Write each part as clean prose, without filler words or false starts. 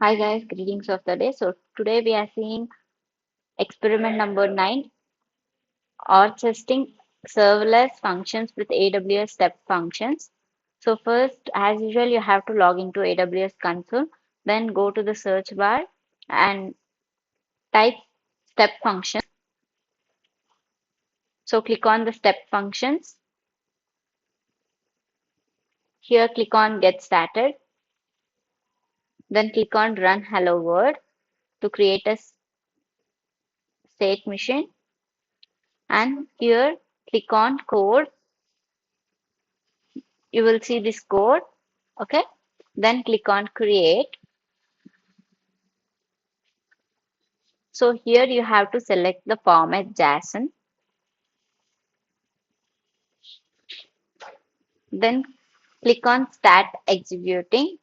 Hi guys, greetings of the day. So today we are seeing experiment number 9, orchestrating serverless functions with AWS Step Functions. So first, as usual, you have to log into AWS console, then go to the search bar and type step function. So click on the step functions. Here click on get started. Then click on run hello world to create a state machine. And here click on code. You will see this code. Okay, then click on create. So here you have to select the format JSON, then click on start executing.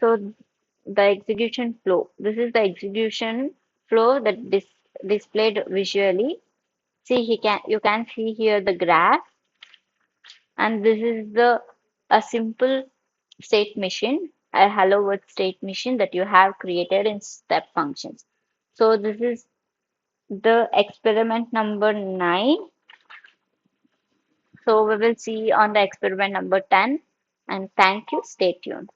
So the execution flow, this is the execution flow that displayed visually. See, you can see here the graph, and this is the a simple state machine, a hello world state machine that you have created in step functions. So this is the experiment number 9. So we will see on the experiment number 10, and thank you. Stay tuned.